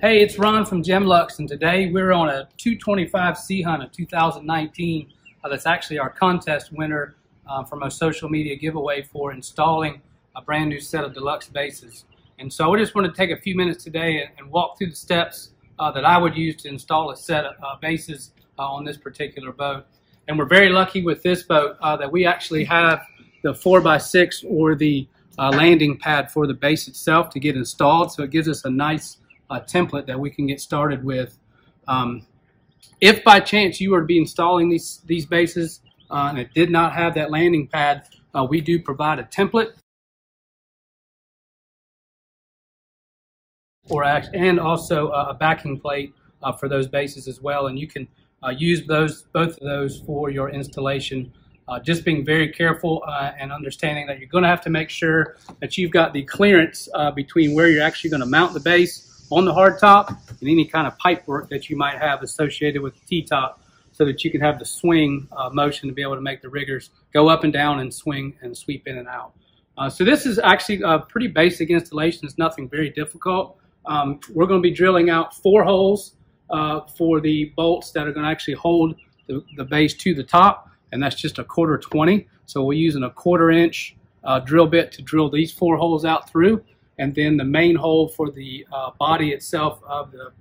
Hey, it's Ron from Gemlux, and today we're on a 225 Sea Hunt of 2019. That's actually our contest winner from a social media giveaway for installing a brand new set of Deluxe Bases. And so we just want to take a few minutes today and walk through the steps that I would use to install a set of bases on this particular boat. And we're very lucky with this boat that we actually have the 4x6 or the landing pad for the base itself to get installed. So it gives us a nice template that we can get started with. If by chance you were to be installing these bases and it did not have that landing pad, we do provide a template and also a backing plate for those bases as well, and you can use both of those for your installation. Just being very careful and understanding that you're going to have to make sure that you've got the clearance between where you're actually going to mount the base on the hard top and any kind of pipe work that you might have associated with the T-top, so that you can have the swing motion to be able to make the riggers go up and down and swing and sweep in and out. So this is actually a pretty basic installation. It's nothing very difficult. We're going to be drilling out 4 holes for the bolts that are going to actually hold the base to the top, and that's just a 1/4 20. So we're using a 1/4 inch drill bit to drill these 4 holes out through, and then the main hole for the body itself of the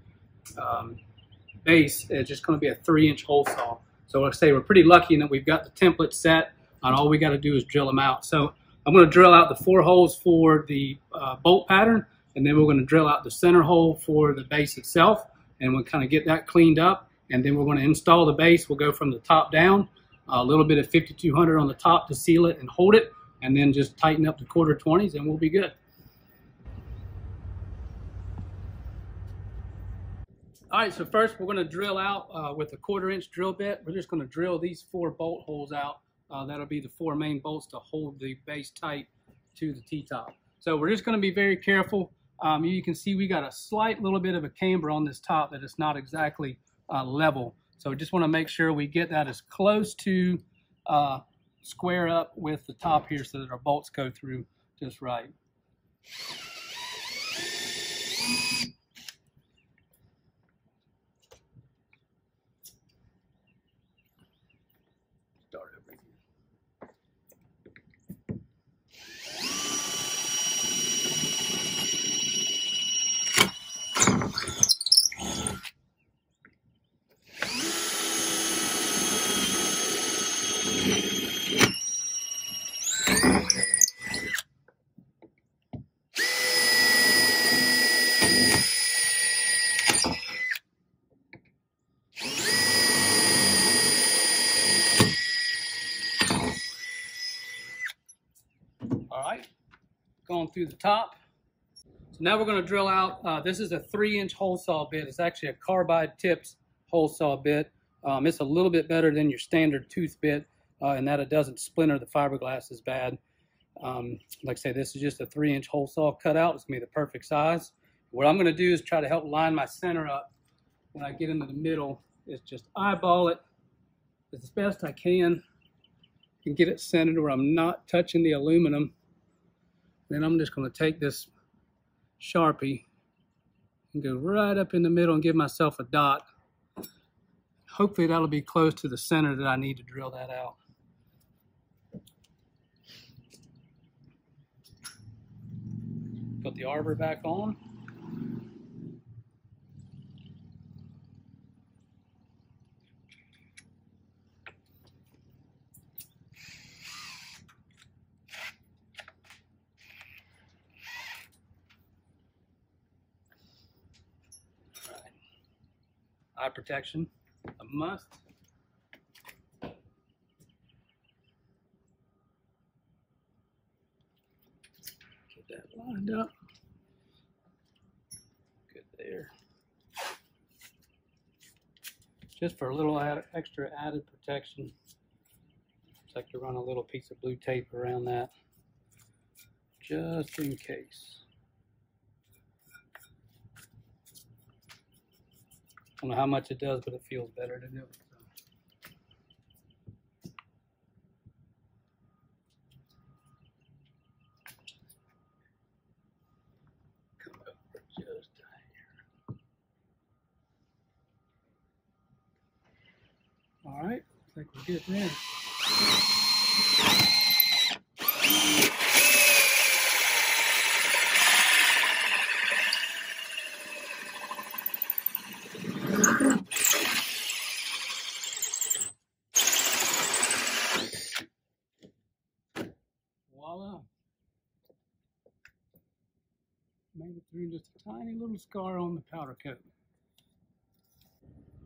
base is just going to be a 3-inch hole saw. So like I say, we're pretty lucky in that we've got the template set, and all we got to do is drill them out. So I'm going to drill out the 4 holes for the bolt pattern, and then we're going to drill out the center hole for the base itself, and we'll kind of get that cleaned up, and then we're going to install the base. We'll go from the top down, a little bit of 5200 on the top to seal it and hold it, and then just tighten up the 1/4 20s and we'll be good. All right, so first we're going to drill out with a 1/4 inch drill bit. We're just going to drill these 4 bolt holes out. That'll be the 4 main bolts to hold the base tight to the T-top. So we're just going to be very careful. You can see we got a slight little bit of a camber on this top that it's not exactly level. So we just want to make sure we get that as close to square up with the top here so that our bolts go through just right. Start over here. All right, going through the top. So now we're going to drill out, this is a 3-inch hole saw bit. It's actually a carbide tipped hole saw bit. It's a little bit better than your standard tooth bit in that it doesn't splinter the fiberglass as bad. Like I say, this is just a 3-inch hole saw cutout. It's going to be the perfect size. What I'm going to do is try to help line my center up when I get into the middle. Is just eyeball it as best I can and get it centered where I'm not touching the aluminum. Then I'm just going to take this Sharpie and go right up in the middle and give myself a dot. Hopefully that'll be close to the center that I need to drill that out. Put the arbor back on. Eye protection, a must. Get that lined up. Good there. Just for a little extra added protection, just like to run a little piece of blue tape around that, just in case. I don't know how much it does, but it feels better to do it. Come over just here. we'll get it ready. Voila. Made it through just a tiny little scar on the powder coat.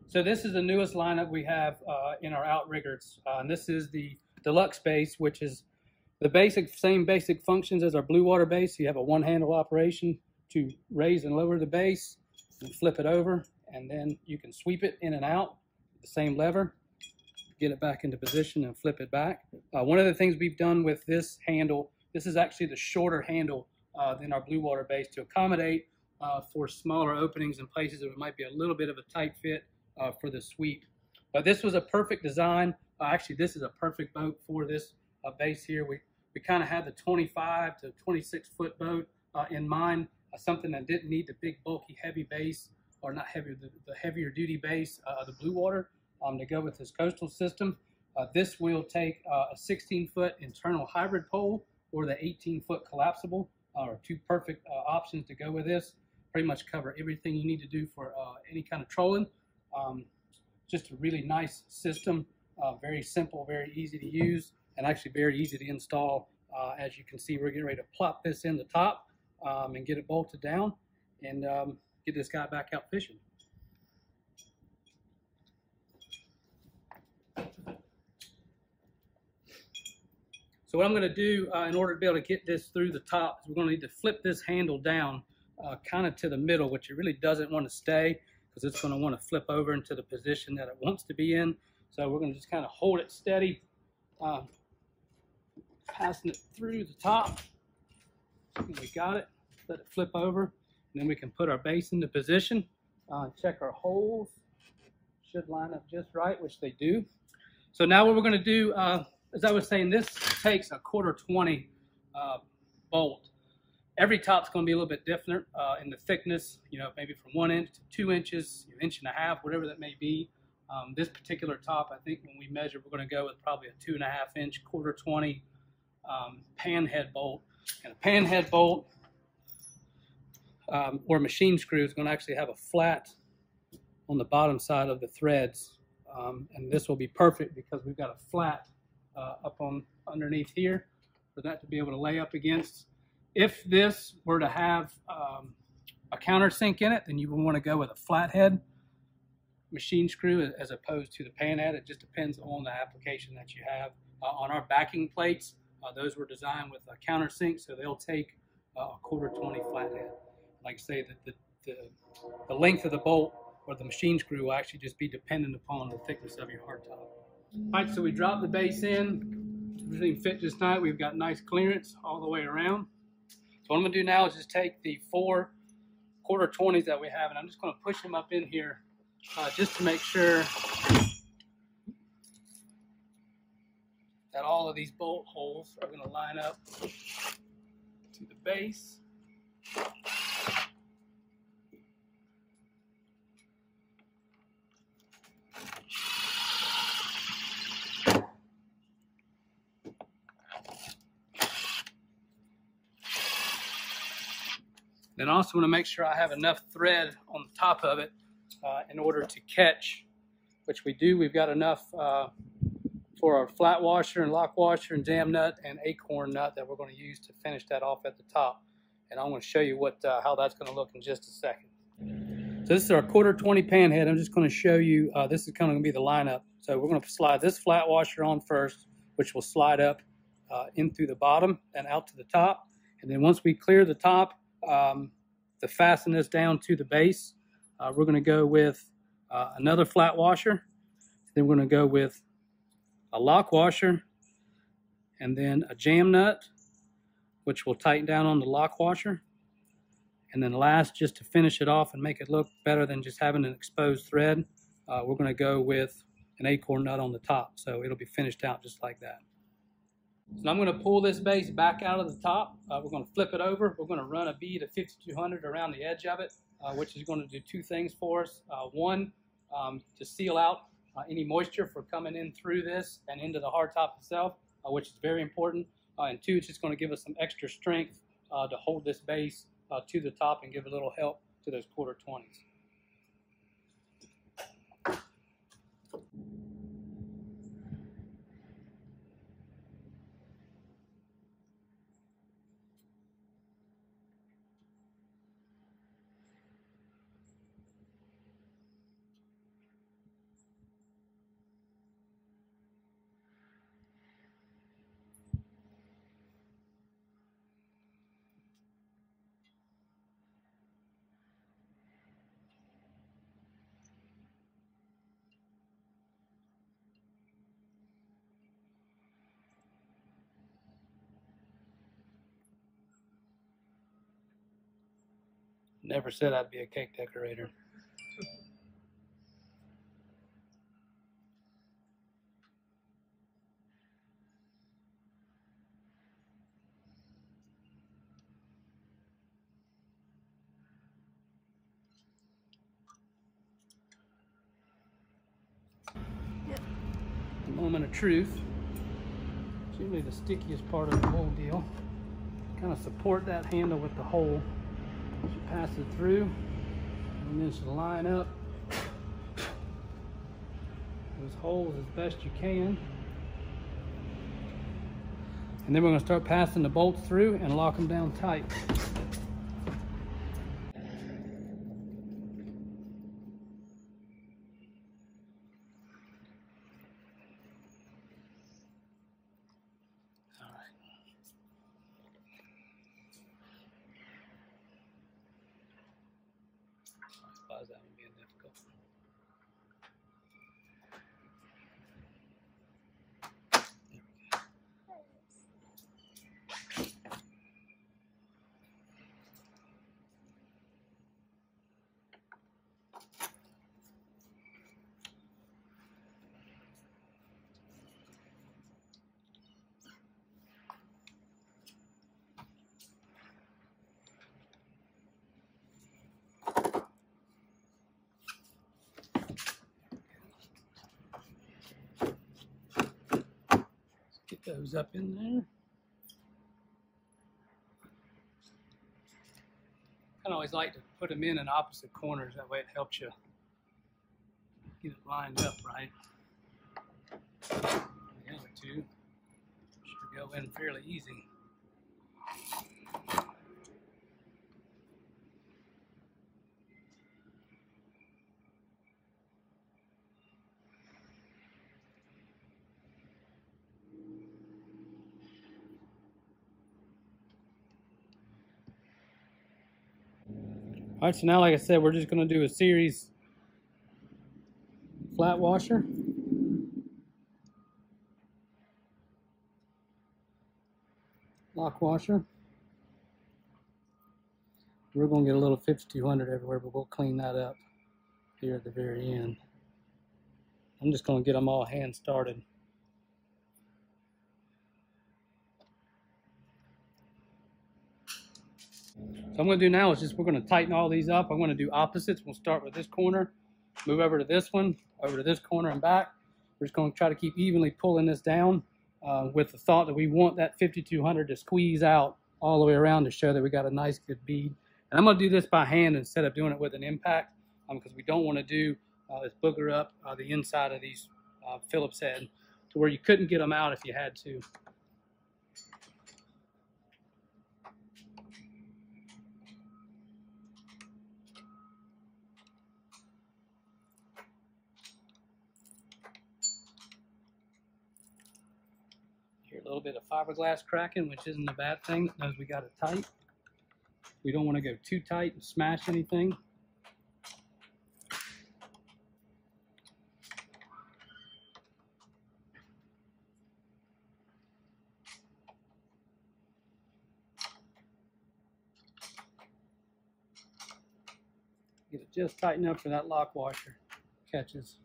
So this is the newest lineup we have in our Outriggers. And this is the Deluxe Base, which is the same basic functions as our blue water base. You have a one-handle operation to raise and lower the base and flip it over, and then you can sweep it in and out with the same lever, get it back into position and flip it back. One of the things we've done with this handle, this is actually the shorter handle than our blue water base to accommodate for smaller openings and places that it might be a little bit of a tight fit for the sweep. But this was a perfect design. Actually, this is a perfect boat for this base here. We kind of had the 25 to 26 foot boat in mind, something that didn't need the big bulky heavy base, or not heavy, the heavier duty base, the blue water, to go with this coastal system. This will take a 16 foot internal hybrid pole or the 18 foot collapsible, are two perfect options to go with this. Pretty much cover everything you need to do for any kind of trolling. Just a really nice system, very simple, very easy to use, and actually very easy to install. As you can see, we're getting ready to plop this in the top and get it bolted down and get this guy back out fishing. So what I'm going to do in order to be able to get this through the top is we're going to need to flip this handle down kind of to the middle, which it really doesn't want to stay because it's going to want to flip over into the position that it wants to be in. So we're going to just kind of hold it steady, passing it through the top. And we got it. Let it flip over, and then we can put our base into position. Check our holes. Should line up just right, which they do. So now what we're going to do, as I was saying, this takes a 1/4-20 bolt. Every top's going to be a little bit different in the thickness, you know, maybe from 1 inch to 2 inches, 1.5 inches, whatever that may be. This particular top, I think when we measure, we're going to go with probably a 2.5 inch 1/4-20 pan head bolt. And a pan head bolt or machine screw is going to actually have a flat on the bottom side of the threads. And this will be perfect because we've got a flat up on underneath here for that to be able to lay up against. If this were to have a countersink in it, then you would want to go with a flathead machine screw as opposed to the pan head. It just depends on the application that you have. On our backing plates, those were designed with a countersink, so they'll take a 1/4-20 flathead. Like I say, the length of the bolt or the machine screw will actually just be dependent upon the thickness of your hardtop. All right, so we dropped the base in. Everything fit just nice. We've got nice clearance all the way around. So what I'm going to do now is just take the 4 1/4-20s that we have, and I'm just going to push them up in here just to make sure that all of these bolt holes are going to line up to the base. Then I also want to make sure I have enough thread on the top of it in order to catch, which we do. We've got enough for our flat washer and lock washer and jam nut and acorn nut that we're going to use to finish that off at the top. And I'm going to show you how that's going to look in just a second. So this is our 1/4-20 pan head. I'm just going to show you, this is kind of going to be the lineup. So we're going to slide this flat washer on first, which will slide up in through the bottom and out to the top. And then once we clear the top, to fasten this down to the base, we're going to go with another flat washer. Then we're going to go with a lock washer and then a jam nut, which will tighten down on the lock washer. And then last, just to finish it off and make it look better than just having an exposed thread, we're going to go with an acorn nut on the top. So it'll be finished out just like that. So I'm going to pull this base back out of the top. We're going to flip it over. We're going to run a bead of 5200 around the edge of it, which is going to do two things for us. One, to seal out any moisture for coming in through this and into the hardtop itself, which is very important. And two, it's just going to give us some extra strength to hold this base to the top and give a little help to those 1/4-20s. Never said I'd be a cake decorator. The moment of truth. It's usually the stickiest part of the whole deal. Kind of support that handle with the hole as you pass it through, and then just line up those holes as best you can. And then we're going to start passing the bolts through and lock them down tight. That one being difficult. Get those up in there. I always like to put them in opposite corners. That way it helps you get it lined up right. The other two should go in fairly easy. All right, so now, like I said, we're just going to do a series flat washer. Lock washer. We're going to get a little 5200 everywhere, but we'll clean that up here at the very end. I'm just going to get them all hand started. So I'm going to do now is just we're going to tighten all these up. I'm going to do opposites. We'll start with this corner, move over to this one, over to this corner and back. We're just going to try to keep evenly pulling this down with the thought that we want that 5200 to squeeze out all the way around to show that we got a nice good bead. And I'm going to do this by hand instead of doing it with an impact because we don't want to do is booger up the inside of these Phillips head to where you couldn't get them out if you had to. Hear a little bit of fiberglass cracking, which isn't a bad thing. It knows we got it tight. We don't want to go too tight and smash anything. Get it just tight enough for that lock washer catches.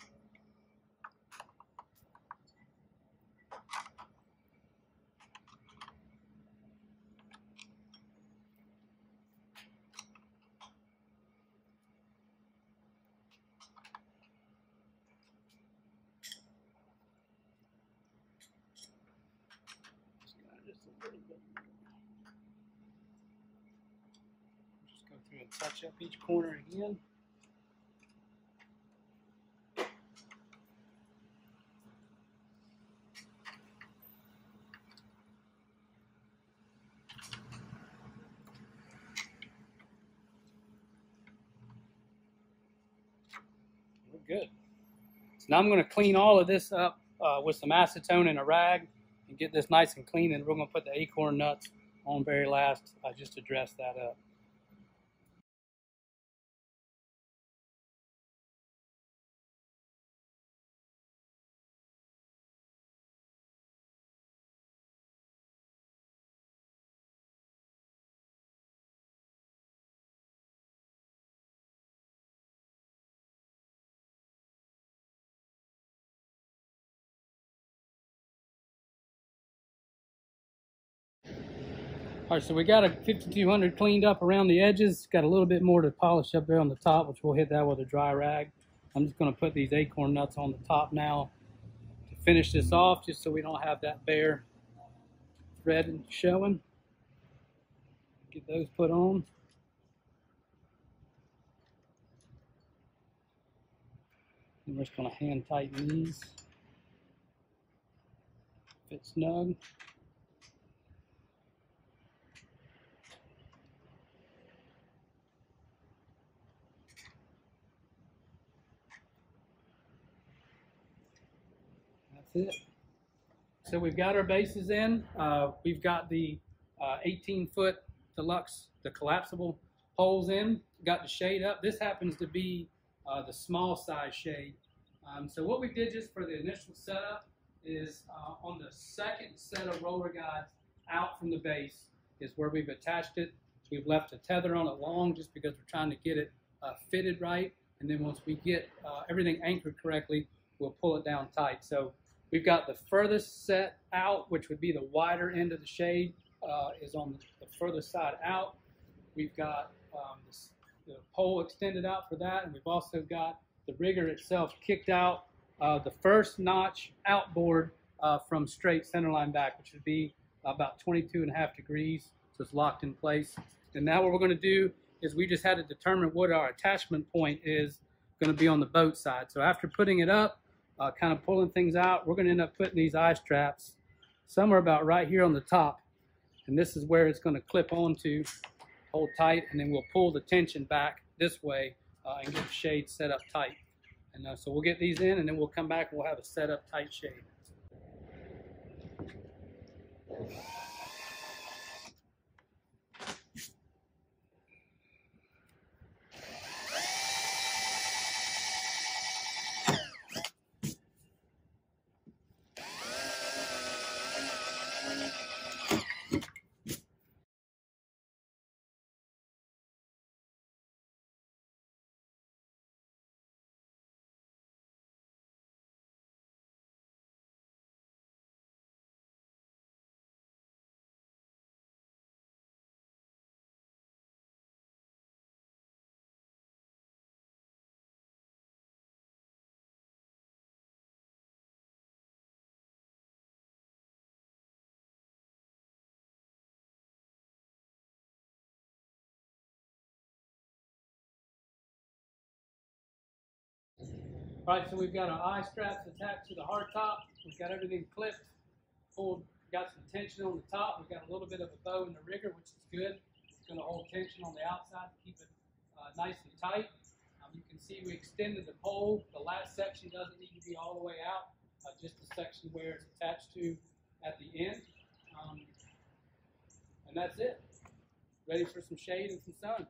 Just go through and touch up each corner again. We're good. So now I'm going to clean all of this up with some acetone and a rag and get this nice and clean, and we're going to put the acorn nuts on very last, just to dress that up. All right, so we got a 5200 cleaned up around the edges. Got a little bit more to polish up there on the top, which we'll hit that with a dry rag. I'm just going to put these acorn nuts on the top now to finish this off, just so we don't have that bare thread showing. Get those put on. And we're just going to hand tighten these. Fit snug. That's it. So we've got our bases in. We've got the 18-foot Deluxe, the collapsible poles in. Got the shade up. This happens to be the small size shade. So what we did just for the initial setup is on the second set of roller guides out from the base is where we've attached it. We've left a tether on it long just because we're trying to get it fitted right. And then once we get everything anchored correctly, we'll pull it down tight. So we've got the furthest set out, which would be the wider end of the shade, is on the furthest side out. We've got the pole extended out for that, and we've also got the rigger itself kicked out the first notch outboard from straight centerline back, which would be about 22.5 degrees, so it's locked in place. And now what we're going to do is we just had to determine what our attachment point is going to be on the boat side. So after putting it up, kind of pulling things out, we're going to end up putting these eye straps somewhere about right here on the top. And this is where it's going to clip onto, hold tight, and then we'll pull the tension back this way and get the shade set up tight. And so we'll get these in, and then we'll come back and we'll have a set up tight shade. All right, so we've got our eye straps attached to the hardtop. We've got everything clipped, pulled, got some tension on the top. We've got a little bit of a bow in the rigger, which is good. It's going to hold tension on the outside to keep it nice and tight. You can see we extended the pole. The last section doesn't need to be all the way out, just the section where it's attached to at the end. And that's it. Ready for some shade and some sun.